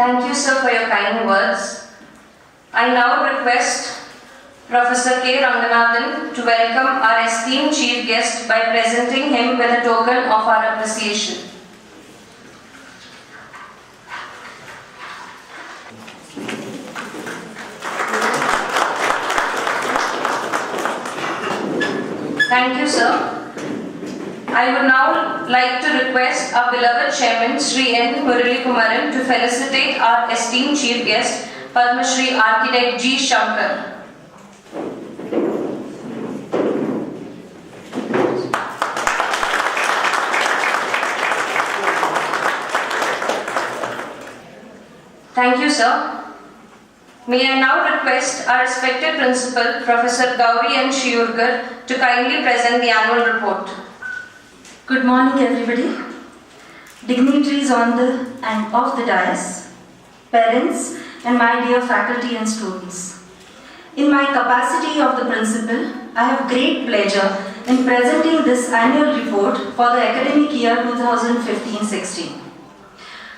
Thank you, sir, for your kind words. I now request Professor K. Ranganathan to welcome our esteemed chief guest by presenting him with a token of our appreciation. Thank you, sir. I would now like to request our beloved chairman, Sri N. Murali Kumaran, to felicitate our esteemed chief guest, Padma Shri Architect G. Shankar. Thank you, sir. May I now request our respected principal, Professor Gauri N. Shiurkar, to kindly present the annual report. Good morning, everybody. Dignitaries on the and off the dais, parents, and my dear faculty and students. In my capacity of the principal, I have great pleasure in presenting this annual report for the academic year 2015-16.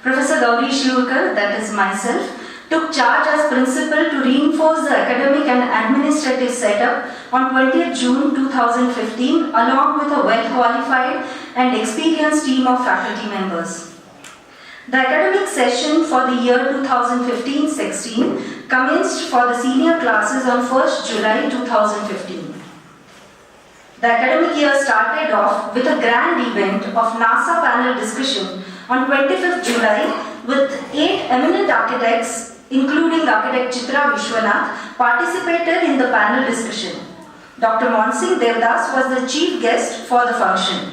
Professor Gauri Shiurkar, that is myself, took charge as principal to reinforce the academic and administrative setup on 20th June 2015 along with a well-qualified and experienced team of faculty members. The academic session for the year 2015-16 commenced for the senior classes on 1st July 2015. The academic year started off with a grand event of NASA panel discussion on 25th July with 8 eminent architects including architect Chitra Vishwanath, participated in the panel discussion. Dr. Monsing Devdas was the chief guest for the function.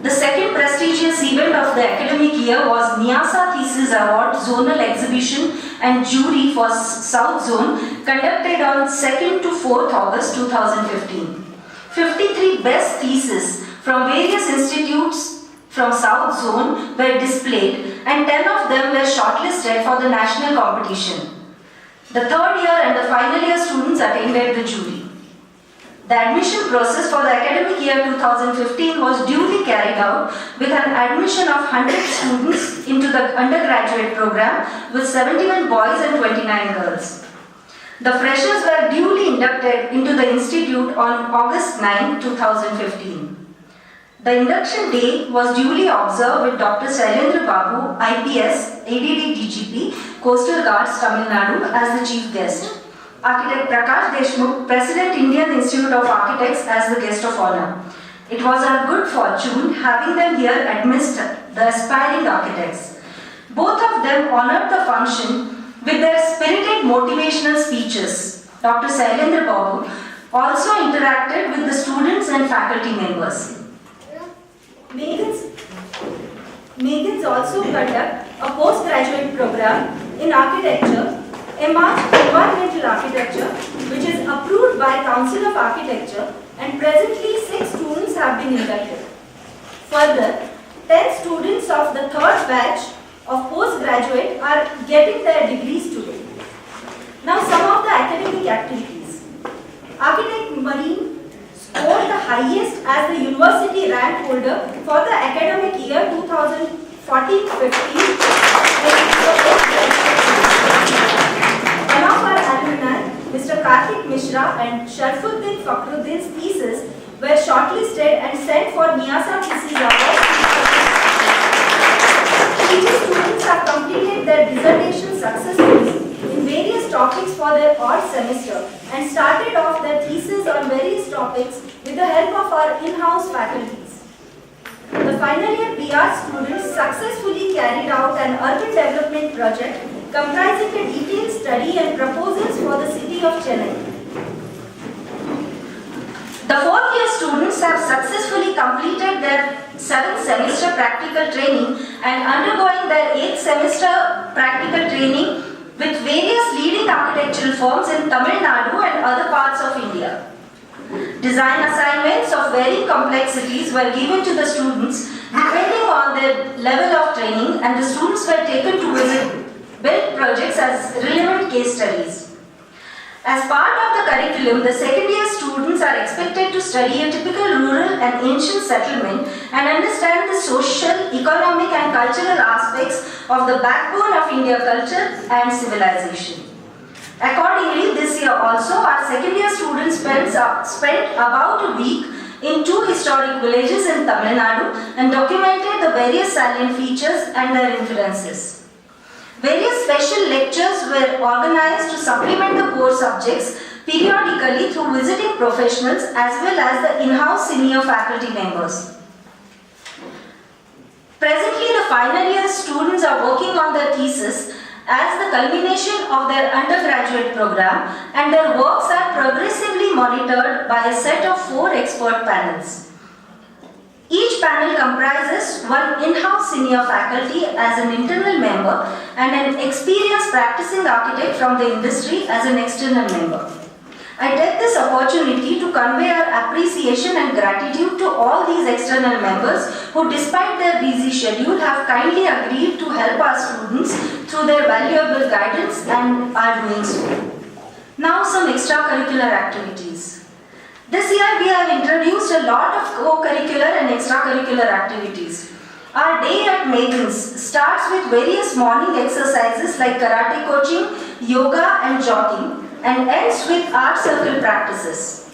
The second prestigious event of the academic year was NIASA Thesis Award Zonal Exhibition and Jury for South Zone conducted on 2nd to 4th August 2015. 53 best theses from various institutes from South Zone were displayed and 10 of them were shortlisted for the national competition. The third year and the final year students attended the jury. The admission process for the academic year 2015 was duly carried out with an admission of 100 students into the undergraduate program with 71 boys and 29 girls. The freshers were duly inducted into the institute on August 9, 2015. The induction day was duly observed with Dr. Shailendra Babu, IPS, ADD DGP, Coastal Guards, Tamil Nadu as the chief guest. Architect Prakash Deshmukh, President, Indian Institute of Architects as the guest of honor. It was our good fortune having them here amidst the aspiring architects. Both of them honored the function with their spirited motivational speeches. Dr. Shailendra Babu also interacted with the students and faculty members. Megans also conduct a postgraduate program in architecture, environmental architecture, which is approved by Council of Architecture, and presently 6 students have been inducted. Further, 10 students of the third batch of postgraduate are getting their degrees today. Now some of the academic activities. Architect Marine scored the highest as the university rank holder for the academic year 2014-15. One of our alumni, Mr. Karthik Mishra and Sharfuddin Fakhruddin's thesis were shortlisted and sent for NIASA Thesis Award. PG students have completed their dissertation successfully in various topics for their odd semester and started off their thesis on various topics with the help of our in-house faculties. The final year BR students successfully carried out an urban development project comprising a detailed study and proposals for the city of Chennai. The fourth year students have successfully completed their 7th semester practical training and undergoing their 8th semester practical training with various leading architectural firms in Tamil Nadu and other parts of India. Design assignments of varying complexities were given to the students depending on their level of training, and the students were taken to visit built projects as relevant case studies. As part of the curriculum, the second year students are expected to study a typical rural and ancient settlement and understand the social, economic and cultural aspects of the backbone of Indian culture and civilization. Accordingly, this year also, our second year students spent about a week in 2 historic villages in Tamil Nadu and documented the various salient features and their influences. Various special lectures were organized to supplement the core subjects periodically through visiting professionals as well as the in-house senior faculty members. Presently, the final year students are working on their thesis as the culmination of their undergraduate program, and their works are progressively monitored by a set of 4 expert panels. Each panel comprises one in-house senior faculty as an internal member and an experienced practicing architect from the industry as an external member. I take this opportunity to convey our appreciation and gratitude to all these external members who, despite their busy schedule, have kindly agreed to help our students through their valuable guidance and are doing so. Now some extracurricular activities. This year we have introduced a lot of co-curricular and extracurricular activities. Our day at Megan's starts with various morning exercises like karate coaching, yoga and jogging, and ends with art circle practices.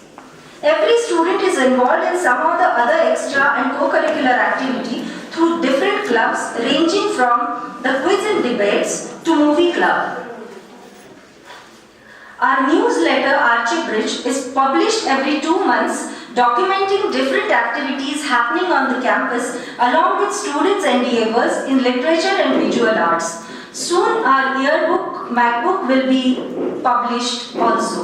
Every student is involved in some of the other extra and co-curricular activity through different clubs ranging from the quiz and debates to movie club. Our newsletter Archie Bridge is published every 2 months, documenting different activities happening on the campus along with students' endeavors in literature and visual arts. Soon our yearbook, MacBook will be published also.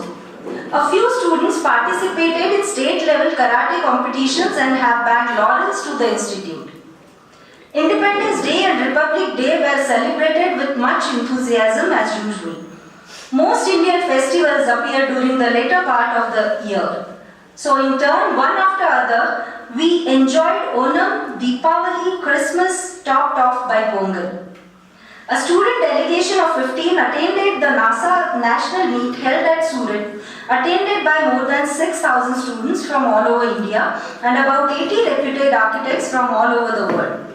A few students participated in state-level karate competitions and have bagged laurels to the institute. Independence Day and Republic Day were celebrated with much enthusiasm as usual. Most Indian festivals appear during the later part of the year. So in turn, one after other, we enjoyed Onam, Deepavali, Christmas, topped off by Pongal. A student delegation of 15 attended the NASA National Meet held at Surat, attended by more than 6,000 students from all over India and about 80 reputed architects from all over the world.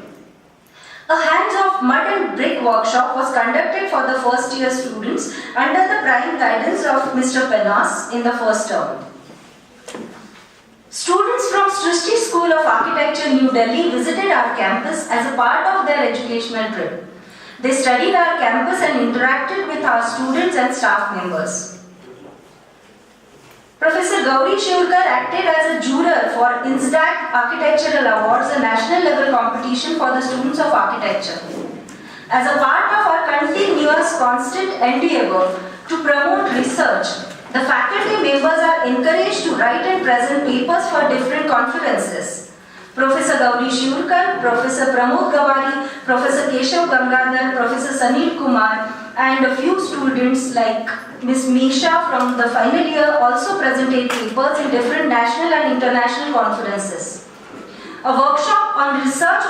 A hands-off mud and brick workshop was conducted for the first year students under the prime guidance of Mr. Penas in the first term. Students from Srishti School of Architecture, New Delhi visited our campus as a part of their educational trip. They studied our campus and interacted with our students and staff members. Professor Gauri Shivkar acted as a juror for INSDAC Architectural Awards, a national level competition for the students of architecture. As a part of our continuous constant endeavor to promote research, the faculty members are encouraged to write and present papers for different conferences. Professor Gauri Shivkar, Professor Pramod Gawari, Professor Keshav Gangadhar, Professor Sanil Kumar, and a few students like Ms. Misha from the final year also presented papers in different national and international conferences. A workshop on research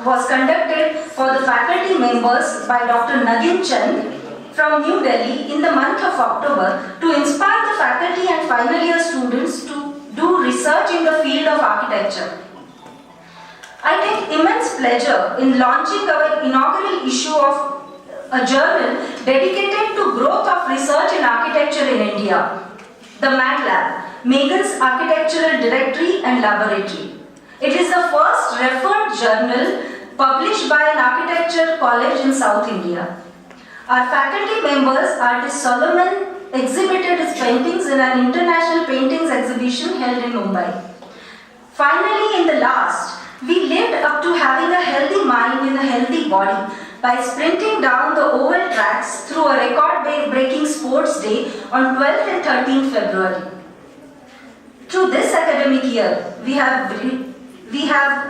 was conducted for the faculty members by Dr. Nagin Chand from New Delhi in the month of October to inspire the faculty and final year students to do research in the field of architecture. I take immense pleasure in launching our inaugural issue of a journal dedicated to growth of research in architecture in India, the Mad Lab, Megan's Architectural Directory and Laboratory. It is the first referred journal published by an architecture college in South India. Our faculty members, Artist Solomon, exhibited his paintings in an international paintings exhibition held in Mumbai. Finally, in the last, we lived up to having a healthy mind in a healthy body by sprinting down the oval tracks through a record-breaking sports day on 12th and 13th February. Through this academic year, we have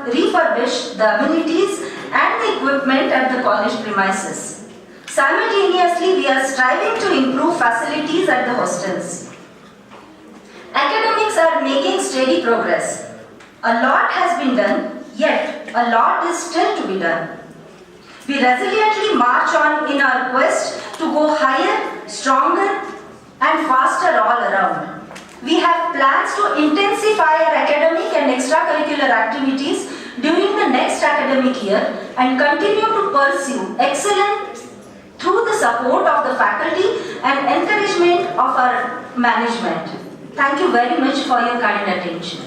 refurbished the amenities and the equipment at the college premises. Simultaneously, we are striving to improve facilities at the hostels. Academics are making steady progress. A lot has been done, yet a lot is still to be done. We resiliently march on in our quest to go higher, stronger, and faster all around. We have plans to intensify our academic and extracurricular activities during the next academic year and continue to pursue excellence through the support of the faculty and encouragement of our management. Thank you very much for your kind attention.